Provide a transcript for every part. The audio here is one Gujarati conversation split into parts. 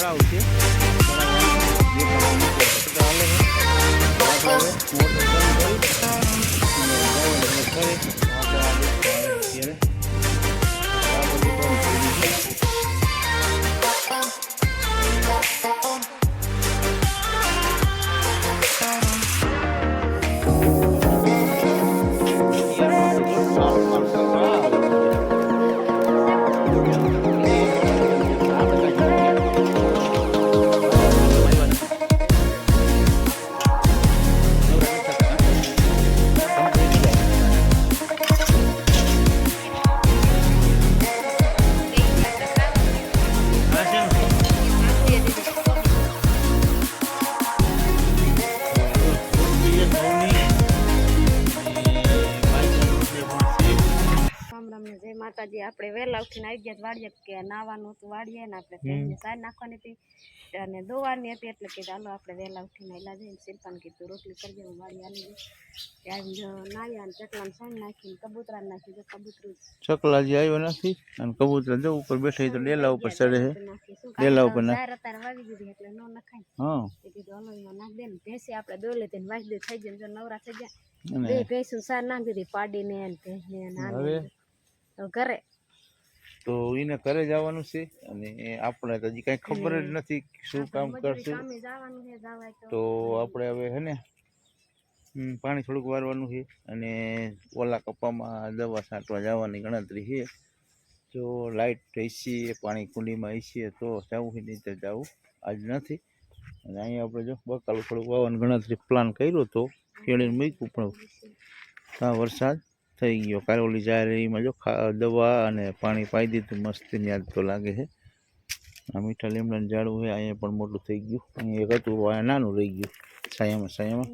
તળાવ છે ચાલે આપણે મોટર બંધ કરી માતાજી આપણે વહેલા ઉઠીને આવી ગયા વાડીએ કે નાવાનું હતું વાડીએ ને આપણે સાર નાખવાની હતી અને દોવાની હતી એટલે કે ચાલો આપણે વહેલા ઉઠીને એલા જઈને શિલ્પાને કીધું રોટલી કરી દેવું વાડી આવી ગઈ નાયા ને ચકલાને સાણ નાખીને કબૂતરા નાખી કબૂતરું ચકલાજી આવ્યો નથી અને કબૂતર જો ઉપર બેઠા તો ડેલા ઉપર ચડે છે ડેલા ઉપર અત્યારે વાવી દીધી એટલે નો નખાય હા એ કીધું હલો નાખ દે ને ભેંસી આપણે દોલે તેને વાવી દે થઈ જાય નવરા થઈ જાય બે ભેંસું સાર નાખી દીધી પાડીને ભેંસને નાની ઘરે તો એને ઘરે જવાનું છે અને આપણે તો હજી કઈ ખબર જ નથી શું કામ કરશું તો આપણે હવે હે ને પાણી થોડુંક વારવાનું છે અને ઓલા કપામાં દવા છાંટવા જવાની ગણતરી છે જો લાઇટ હશે પાણી કુંડીમાં હશે તો જવું છે નહીં તો જવું આજ નથી અને અહીંયા આપણે જો બકાલું થોડુંક વાવવાની ગણતરી પ્લાન કર્યો તો કેળીને મૂક્યું પણ આ વરસાદ થઈ ગયો કારોલી જાહેરીમાં જો દવા અને પાણી પાઈ દીધું મસ્તીની યાદ તો લાગે છે આ મીઠા લીમડાનું ઝાડવું છે અહીંયા પણ મોટું થઈ ગયું અહીંયા એક હતું અહીંયા નાનું રહી ગયું છાયામાં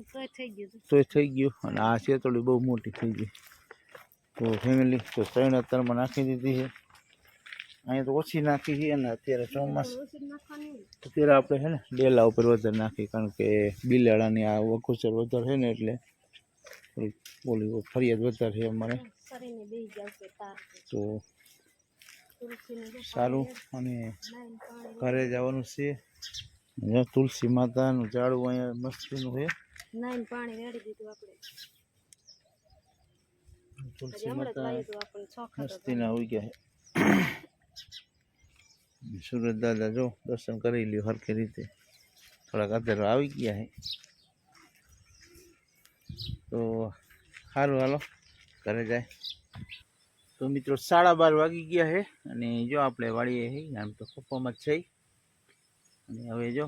તોય થઈ ગયું અને આ શેતોડી બહુ મોટી થઈ ગઈ તો ફેમિલી તો 3 અત્યારમાં નાખી દીધી છે અહીંયા તો ઓછી નાખી છે અને અત્યારે ચોમાસું અત્યારે આપણે છે ને ડેલા ઉપર વધારે નાખી કારણ કે બિલાડાની આ વખુચર વધારે છે ને એટલે બોલી ફરિયાદ વધારે છે અમારે તો સારું અને ઘરે જવાનું છે તુલસી માતાનું ઝાડવું અહીંયા મસ્તીનું છે તુલસી માતા મસ્તીના આવી ગયા છે સુરત દાદા જો દર્શન કરી લ્યો હરખી રીતે થોડાક અત્યારે આવી ગયા છે તો સારું હાલો ઘરે જાય તો મિત્રો 12:30 વાગી ગયા છે અને જો આપણે વાળીએ છે આમ તો કપ્પામાં જ છે અને હવે જો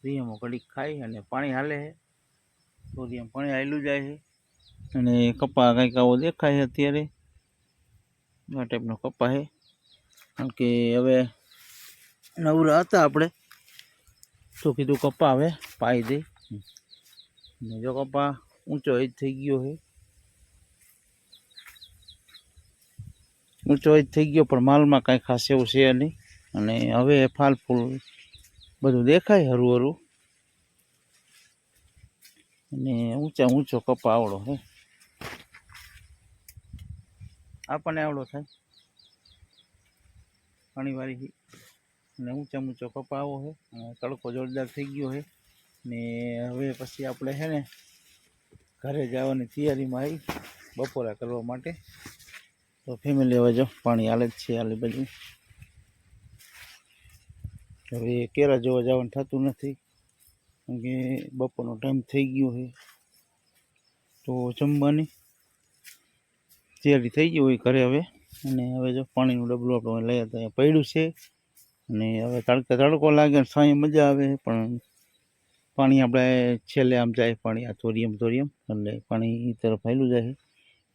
રિયમો કડીક ખાઈ અને પાણી હાલે છે તો રિયમ પાણી હાલ્યું જાય છે અને કપ્પા કંઈક આવો દેખાય છે અત્યારે આ ટાઈપનો કપ્પા છે કારણ કે હવે નવરા હતા આપણે તો કીધું કપ્પા હવે પાઈ દઈ અને જો કપ્પા ઊંચો જ થઈ ગયો છે ઊંચો જ થઈ ગયો પણ માલમાં કાંઈ ખાસ એવું છે નહીં અને હવે ફાલ ફૂલ બધું દેખાય હરું હરું અને ઊંચો કપ્પા આવડો હે આપણને આવડો થાય પાણીવાળી અને ઊંચો કપ્પા આવો છે અને તડકો જોરદાર થઈ ગયો છે ને હવે પછી આપણે છે ને ઘરે જવાની તૈયારીમાં આવી બપોરા કરવા માટે તો ફેમિલી હવે જો પાણી હાલે જ છે હાલી બાજુ હવે કેરા જોવા જવાનું થતું નથી કેમ કે બપોરનો ટાઈમ થઈ ગયો છે તો જમવાની તૈયારી થઈ ગઈ હોય ઘરે હવે અને હવે જો પાણીનું ડબલું આપણે લઈ હતા અહીંયા પડ્યું છે અને હવે તડકો લાગે સાંજે મજા આવે પણ પાણી આપણે છેલ્લે આમ જાય પાણી આ થોરિયમ એટલે પાણી તરફ હાલ્યું જાય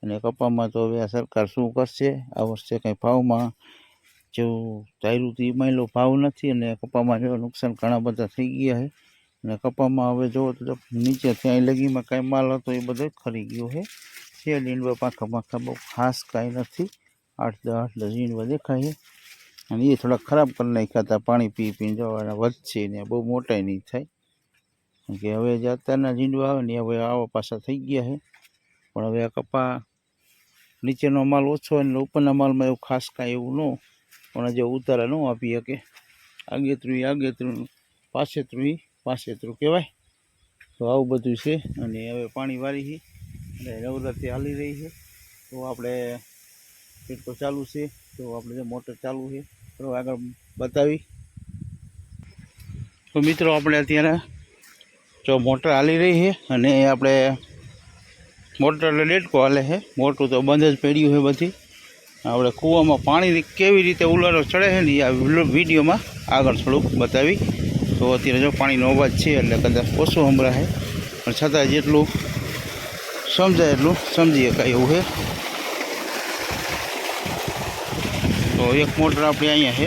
અને કપામાં તો હવે આ સરકાર શું કરશે આ વર્ષે કંઈ ભાવમાં જેવું ધાર્યું હતું એમાં એટલો ભાવ નથી અને કપામાં જો નુકસાન ઘણા બધા થઈ ગયા છે અને કપામાં હવે જો તો નીચે ત્યાં લગીમાં કાંઈ માલ હતો એ બધો ખરી ગયો છે લીંડવા પાંખા બહુ ખાસ કાંઈ નથી 8-10 લીંડવા દેખાય છે અને એ થોડા ખરાબ કરી નાખ્યા હતા પાણી પીને જવાના વધશે ને બહુ મોટાઈ નહીં થાય કે હવે જે અત્યારના ઝીંડવા આવે ને હવે આવા પાછા થઈ ગયા છે પણ હવે આ કપા નીચેનો માલ ઓછો અને ઉપરના માલમાં એવું ખાસ કાંઈ એવું ન પણ જે ઉતારા ન આપી શકે આગેતરું પાછેતરું કહેવાય. તો આવું બધું છે. અને હવે પાણી વારી છે અને નવરાત્રી હાલી રહી છે. તો આપણે તો ચાલુ છે. તો આપણે જે મોટર ચાલુ છે તો આગળ બતાવી. તો મિત્રો આપણે અત્યારે જો મોટર હાલી રહી છે અને આપણે મોટર એટલે ડેડકો હાલે છે. મોટું તો બંધ જ પડ્યું છે બધી. આપણે કૂવામાં પાણી કેવી રીતે ઉલારો ચડે છે ને એ આ વિડીયોમાં આગળ થોડુંક બતાવી. તો અત્યારે જો પાણીનો અવાજ છે એટલે કદાચ ઓછો સંભળાય પણ છતાં જેટલું સમજાય એટલું સમજી શકાય એવું છે. તો એક મોટર આપણી અહીંયા છે.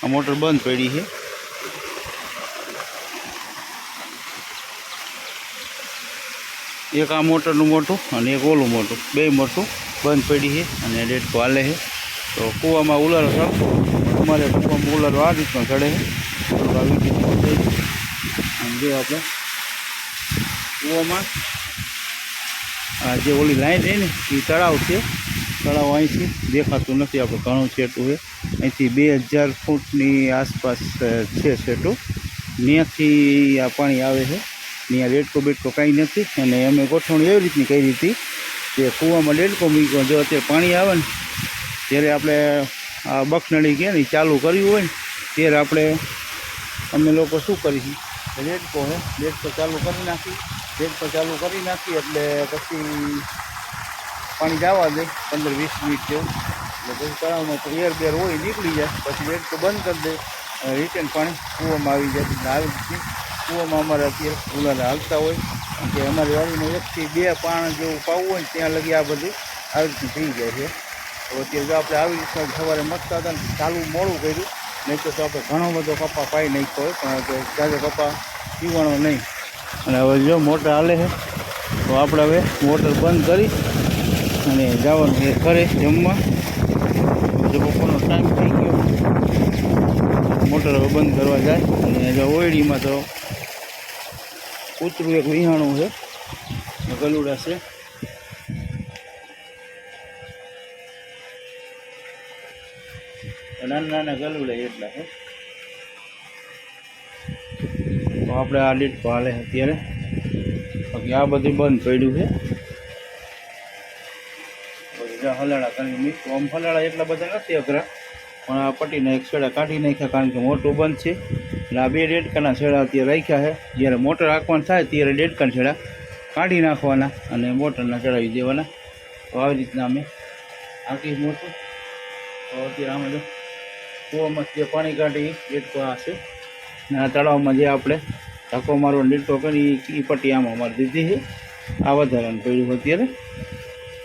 આ મોટર બંધ પડી છે. એક આ મોટરનું મોટું અને એક ઓલું મોટું, બે મોટું બંધ પડી છે અને ડેડકો હાલે છે. તો કૂવામાં ઉલારો ચડતો અમારે કૂવામાં ઉલારો આ રીતનો ચડે છે. આમ જો આપણે કૂવામાં આ જે ઓલી લાઈન રહી ને એ તળાવ છે. તળાવ અહીંથી દેખાતું નથી આપણે ઘણું છેટું છે. અહીંથી 2000 ફૂટની આસપાસ છે છેટું. ત્યાંથી આ પાણી આવે છે. ત્યાં ડેડકો બેડકો કાંઈ નથી. અને અમે ગોઠવણી એવી રીતની કરી હતી કે કૂવામાં ડેડકો મૂક્યો. જો અત્યારે પાણી આવે ને ત્યારે આપણે આ બખનળી કે ને ચાલુ કર્યું હોય ને ત્યારે આપણે અમે લોકો શું કરીશું, ડેડકો છે ડેડકો ચાલુ કરી નાખી. ડેડકો ચાલુ કરી નાખી એટલે પછી પાણી જવા દે 15-20 મિનિટ જેવું. એટલે પછી તળાવમાં એર બેર હોય નીકળી જાય. પછી ડેડકો બંધ કરી દે રિટર્ન પાણી કૂવામાં આવી જાય. આવી રીતે કૂવામાં અમારે અત્યારે ઉલારા હાલતા હોય. કે અમારી વાડીમાં 1 થી 2 પાણ જેવું પાવું હોય ને ત્યાં લગી આ બધું આવી રીતનું થઈ જાય છે. તો અત્યારે જો આપણે આવી રીતના સવારે મસ્ત હતા ને ચાલુ મોડું કર્યું, નહીં તો આપણે ઘણો બધો કપા પાઈ નાખ્યો હોય પણ જાજો કપા પીવાનો નહીં. અને હવે જો મોટર હાલે છે તો આપણે હવે મોટર બંધ કરી અને જવાનું એ ઘરે જમવા. જો બપોરનો ટાઈમ થઈ ગયો મોટર હવે બંધ કરવા જાય. અને જો ઓયડીમાં તો કૂતરું એક વિહાણું છે, ગલુડા છે. નાના ગલુડા એટલા છે. તો આપણે આ ડેડકો હાલે અત્યારે. બાકી આ બધું બંધ પડ્યું છે. હલાડા કરી મીઠું આમ હલાડા એટલા બધા નથી અઘરા પણ આ પટ્ટીના એક છેડા કાઢી નાખ્યા કારણ કે મોટું બંધ છે. એટલે આ 2 ડેડકાના છેડા અત્યારે રાખ્યા છે. જ્યારે મોટર હાંકવાનું થાય ત્યારે ડેડકાના છેડા કાઢી નાખવાના અને મોટરના ચડાવી દેવાના. તો આવી રીતના અમે હાંકી મોટું. તો અત્યારે આમાં જો કૂવામાં જે પાણી કાઢી ડેડકો આ છે ને આ તળાવમાં જે આપણે ધક્કો મારવાનો ડેડકો કરી એ પટ્ટી આમાં મારી દીધી છે. આ વધારાનું પડ્યું અત્યારે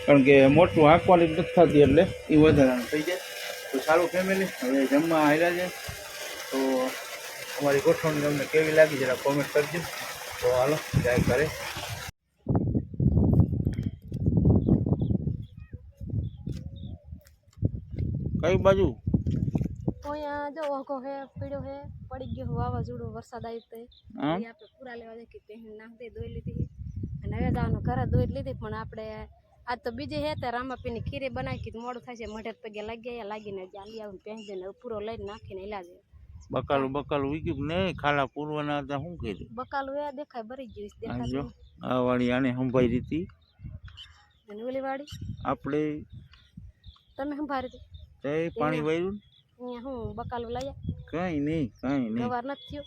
કારણ કે મોટું હાંકવાની નથી થતી એટલે એ વધારાનું થઈ જાય. તો સારું ફેમિલી, હવે જમવા આવ્યા છે. તો અમારી ગોઠવણી તમને કેવી લાગી જરા કોમેન્ટ કરજો. તો હાલો જાય કરે. કઈ બાજુ અહીંયા જો ઓઘો હે પીડ્યો હે પડી ગયો વાવાઝોડું વરસાદ આવ્યો તો આપણે પૂરા લેવા દે કે પહેરી નાખ દે દોઈ લીધી. અને હવે જવાનું ઘરે દોઈ લીધી પણ આપણે આજ તો બીજે હે તે રામાપીની ખીરી બનાવી કીધું મોડું થાય છે મઢે પગે લાગી ગયા લાગીને જ્યાં લઈ આવીને પહેરી દઈને પૂરો લઈને નાખીને ઇલાજ. બકાલું વીક્યું નહીં ખાલા પૂરવાના હતા શું કર્યું? બકાલું એ દેખાય ભરી ગયું દેખાય. આ વાળી આને સંભાળી હતી અને ઓલી વાળી આપણે તમે સંભાળી હતી તે પાણી વાળ્યું અહીંયા હું બકાલું લાયા કાંઈ નહીં સવાર નથી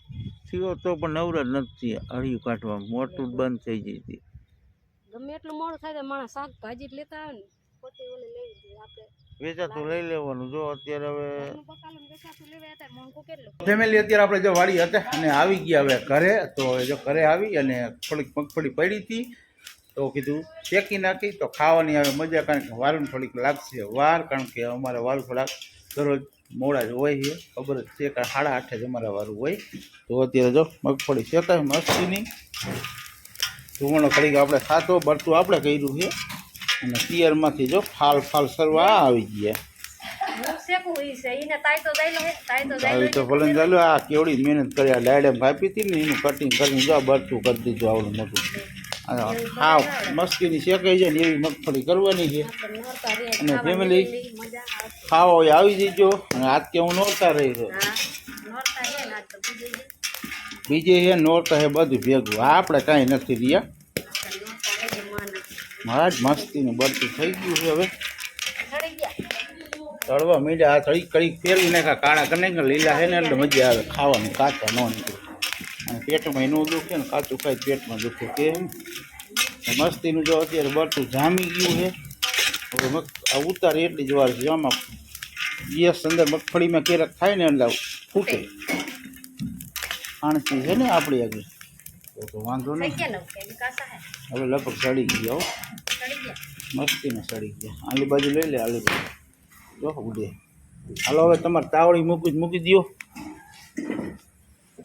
થયો તો પણ નવરા જ નથી. અળિયું કાઢવા મોટું બંધ થઈ ગઈ હતી. ગમે એટલું મોડું થાય તો માણસ શાકભાજી જ લેતા આવે ને પોતે ઓલી લેવી જોઈએ આપણે વેચાતું લઈ લેવાનું. જો અત્યારે હવે બકાલું વેચાતું લેવા હતા મોંઘું કેટલું. ફેમિલી અત્યારે આપણે જો વાડી હતા અને આવી ગયા હવે ઘરે. તો જો ઘરે આવી અને થોડીક મગફળી પડી હતી તો કીધું શેકી નાખી તો ખાવાની આવે મજા. કારણ કે વારું થોડીક લાગશે વાર કારણ કે અમારે વારું થોડાક દરરોજ મોડા જ હોય છે. ખબર જ છે કે 8:30 જ અમારા વારું હોય. તો અત્યારે જો મગફળી શેકાય મસ્તીની. ધુમાડો ઘડીક આપણે ખાતો બરતું આપણે કર્યું છે અને પિયરમાંથી જો ફાલ સરવા આવી ગયા. આવી તો ભલે ચાલો. આ કેવડી મહેનત કરી આ ડાયડેમ કાપી હતી ને એનું કટિંગ કરીને જો બરતું કરી દીધું આવડું મોટું. હા મસ્તીની શેકાઈ જાય ને એવી મગફળી કરવાની છે. આપણે નોરતા રે અને ખાવાની family? એવી મજા આવશે. ખાવા હોય આવી જજો. અને આજ કે હું નોરતા રહી છું. હા નોરતા હે ને આજ તો બીજે બીજે હે નોરતા હે બધું ભેગું. આ આપણે કાંઈ નથી રહ્યા. આપણે નોરતા હે જમવાના મારા જ મસ્તીનું બળતું થઈ ગયું છે હવે. ચડી ગયા. તળવા મીડા આ થોડીક કડીક ફેરવી નાખ્યા કાળા કરી નાખ્યા લીલા છે ને એટલે મજા આવે ખાવાનું કાચા ન નીકળે. અને પેટમાં એનું દુખે ને કાચું ખાઈ પેટમાં દુખે કેમ મસ્તીનું જો અત્યારે બળતું જામી ગયું છે. હવે આ ઉતારી એટલી જ વાર છે આમાં ગેસ અંદર મગફળીમાં ક્યારેક થાય ને એટલે ફૂટે આણસી છે ને આપણી આગળ તો વાંધો થઈ નહીં. ગયા ને કે વિકાસા હે હવે લગભગ સડી ગયા હો ચડી ગયા. મસ્તીને સડી ગયા. આલી બાજુ લઈ લે આલી બાજુ જો ઉડે. હાલો હવે તમારે તાવડી મૂકી દો.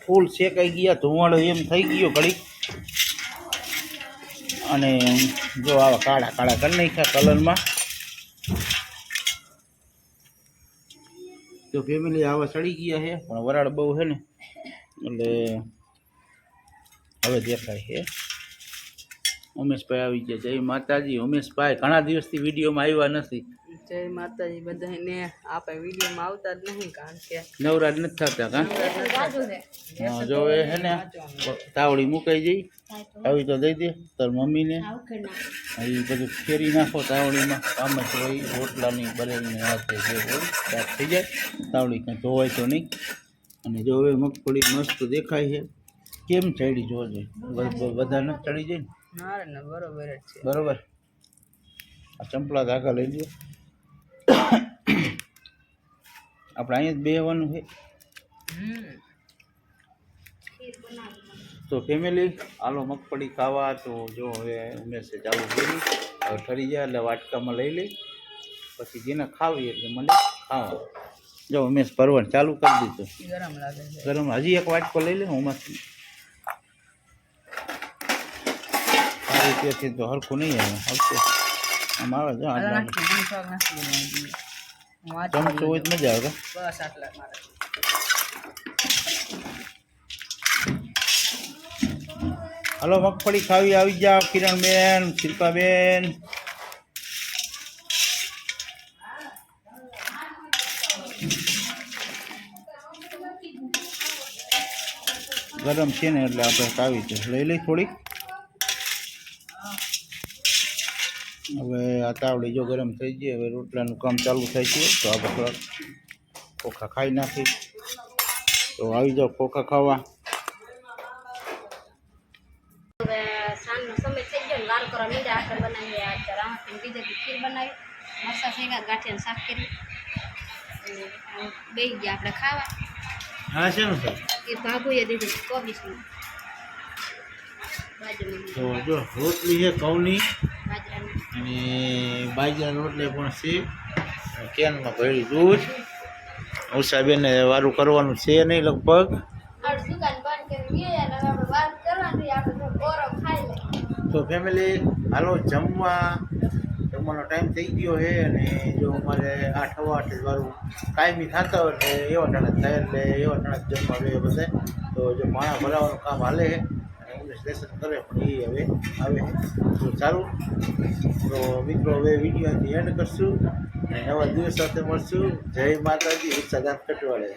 ફૂલ શેકાઈ ગયા ધુવાળો એમ થઈ ગયો ઘડીક. અને જો આવા કાળા કાળા કરી નાખ્યા કલરમાં. તો ફેમિલી આવા સડી ગયા છે પણ વરાળ બહુ છે ને એટલે હવે દેખાય છે. ઉમેશભાઈ આવી ગયા. જય માતાજી. ઉમેશભાઈ ઘણા દિવસથી વિડીયોમાં આવ્યા નથી. જય માતાજી બધાને. આપણે વિડીયોમાં આવતા જ નહીં કારણ કે નવરાજ નથી થતા કાં રાજુ હે જો એ છે ને તાવડી મુકાઈ જઈ આવી તો દઈ દે તાર મમ્મીને. આવું કે ના એ બધું ફેરી નાખો તાવડીમાં. કામ જ હોય રોટલાની બરેલીને હાથે જે હોય સાફ થઈ જાય. તાવડી કાંઈ ધોવાય તો નહીં. અને જો હવે મગફળી મસ્ત દેખાય છે. કેમ ચડી જોજે બધા નથી ચડી જાય ને મારે ને બરોબર જ છે. બરોબર. આ ચંપલા ધાગા લઈ લો. આપણે અહીંયા જ બેહવાનું છે. તો ફેમિલી હાલો મગફળી ખાવા. તો જો હવે ઉમેશે ચાલુ કરી હવે ઠરી જાય એટલે વાટકામાં લઈ લઈ પછી જેને ખાવી એટલે મને ખાવા. જો ઉમેશ ભરવાનું ચાલુ કરી દીધું. ગરમ લાગે છે. ગરમ હજી એક વાટકો લઈ લે હું મસ્તી આ રીતેથી તો હરખું નહીં આવે આવશે. અમારા જો આલા આટલા નાખી મને શાક નાખી દેવાનું. હું આ ચમચો હોય તો મજા આવે. બસ આટલા મારે. હલો મગફળી ખાવી આવી જાઓ કિરણબેન શિલ્પાબેન. ગરમ છે ને એટલે આપણે ખાવી છે લઈ લઈ થોડીક. હવે આ તાવડી જો ગરમ થઈ ગઈ. હવે રોટલાનું કામ ચાલુ થાય છે તો આપણે થોડાક ખોખા ખાઈ નાખી. તો આવી જાઓ ખોખા ખાવા. હવે સાંજનો સમય થઈ ગયો ને વાર કરવા મીંડા આખર બનાવી આ રામથી બીજે ખીર બનાવી મરસા શેકા ગાંઠિયાનું શાક કર્યું. બેસી ગયા આપણે ખાવા. હા છે ને સર. એ ભાગુએ દીધું કોબીસનું બાજુમાં તો જો રોટલી છે ઘઉંની બાજરાનું અને બાજરા રોટલી પણ છે. કેનમાં ભરેલું દૂધ. ઉષાબેને વારું કરવાનું છે નહીં લગભગ. દુકાન બંધ કરી ગયા અને આપણે વાત કરવાની આપણે ગોરો ખાઈ લે. તો ફેમિલી હાલો જમવાનો ટાઈમ થઈ ગયો છે. અને જો અમારે 8 સવા 8 વાળું કાયમી થતા હોય એટલે એવા ટાણા થાય એટલે એવા ટાણા જમવા જોઈએ બધા. તો જો માણા ભરાવાનું કામ હાલે છે અને ઇંગ્લિશ લેસન કરે પણ એ હવે આવે તો સારું. તો મિત્રો હવે વિડીયોથી એન્ડ કરશું અને નવા દિવસ સાથે મળશું. જય માતાજી. ઉત્સાહદાન કટવાડે.